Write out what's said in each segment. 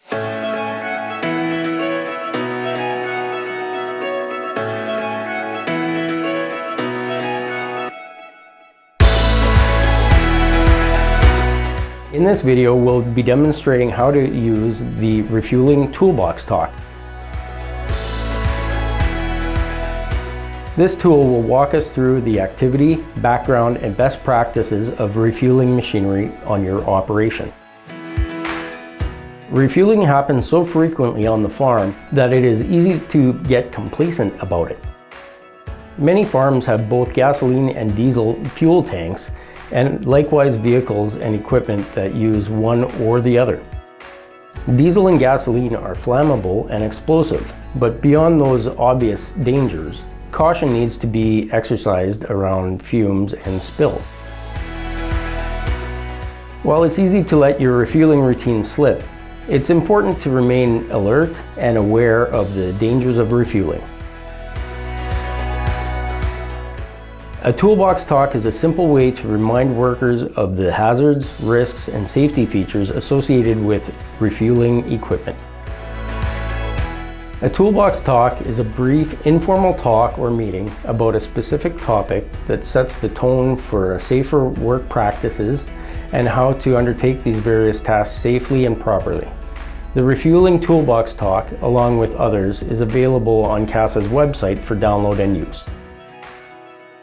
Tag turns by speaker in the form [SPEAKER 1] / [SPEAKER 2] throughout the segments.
[SPEAKER 1] In this video, we'll be demonstrating how to use the refueling toolbox talk. This tool will walk us through the activity, background, and best practices of refueling machinery on your operation. Refueling happens so frequently on the farm that it is easy to get complacent about it. Many farms have both gasoline and diesel fuel tanks, and likewise vehicles and equipment that use one or the other. Diesel and gasoline are flammable and explosive, but beyond those obvious dangers, caution needs to be exercised around fumes and spills. While it's easy to let your refueling routine slip, it's important to remain alert and aware of the dangers of refueling. A toolbox talk is a simple way to remind workers of the hazards, risks, and safety features associated with refueling equipment. A toolbox talk is a brief, informal talk or meeting about a specific topic that sets the tone for safer work practices and how to undertake these various tasks safely and properly. The Refueling Toolbox Talk, along with others, is available on CASA's website for download and use.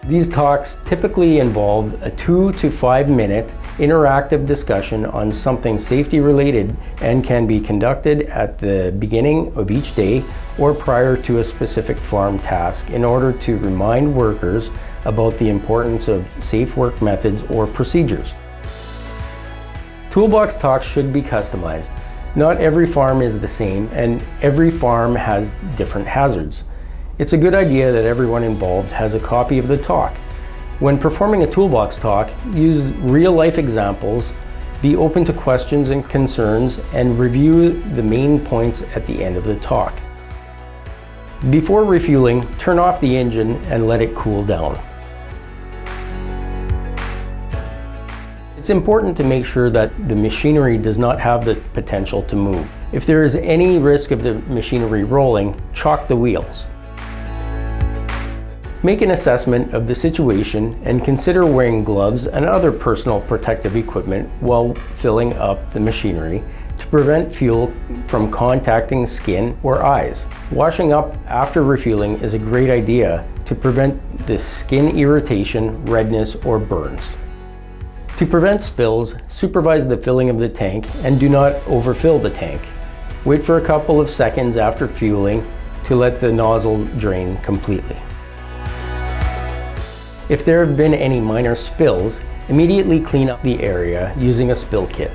[SPEAKER 1] These talks typically involve a 2 to 5 minute interactive discussion on something safety related and can be conducted at the beginning of each day or prior to a specific farm task in order to remind workers about the importance of safe work methods or procedures. Toolbox talks should be customized. Not every farm is the same, and every farm has different hazards. It's a good idea that everyone involved has a copy of the talk. When performing a toolbox talk, use real-life examples, be open to questions and concerns, and review the main points at the end of the talk. Before refueling, turn off the engine and let it cool down. It's important to make sure that the machinery does not have the potential to move. If there is any risk of the machinery rolling, chock the wheels. Make an assessment of the situation and consider wearing gloves and other personal protective equipment while filling up the machinery to prevent fuel from contacting skin or eyes. Washing up after refueling is a great idea to prevent the skin irritation, redness, or burns. To prevent spills, supervise the filling of the tank and do not overfill the tank. Wait for a couple of seconds after fueling to let the nozzle drain completely. If there have been any minor spills, immediately clean up the area using a spill kit.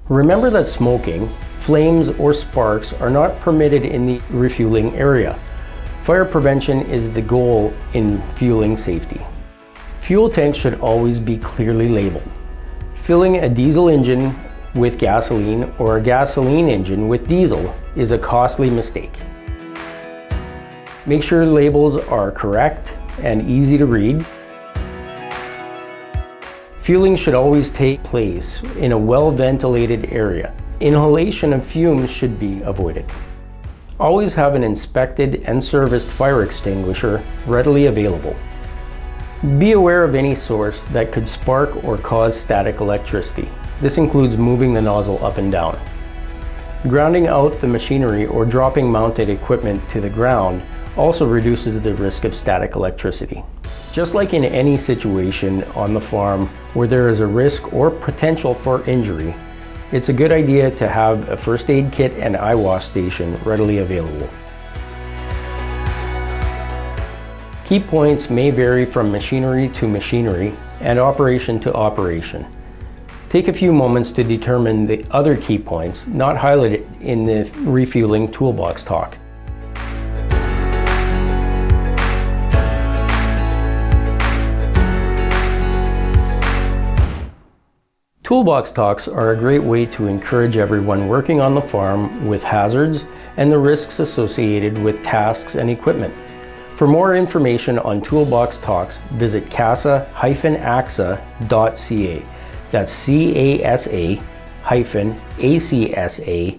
[SPEAKER 1] Remember that smoking, flames, or sparks are not permitted in the refueling area. Fire prevention is the goal in fueling safety. Fuel tanks should always be clearly labeled. Filling a diesel engine with gasoline or a gasoline engine with diesel is a costly mistake. Make sure labels are correct and easy to read. Fueling should always take place in a well-ventilated area. Inhalation of fumes should be avoided. Always have an inspected and serviced fire extinguisher readily available. Be aware of any source that could spark or cause static electricity. This includes moving the nozzle up and down. Grounding out the machinery or dropping mounted equipment to the ground also reduces the risk of static electricity. Just like in any situation on the farm where there is a risk or potential for injury, it's a good idea to have a first aid kit and eye wash station readily available. Key points may vary from machinery to machinery and operation to operation. Take a few moments to determine the other key points not highlighted in the refueling toolbox talk. Toolbox talks are a great way to encourage everyone working on the farm with hazards and the risks associated with tasks and equipment. For more information on toolbox talks, visit casa-axa.ca. That's CASA acsa.ca.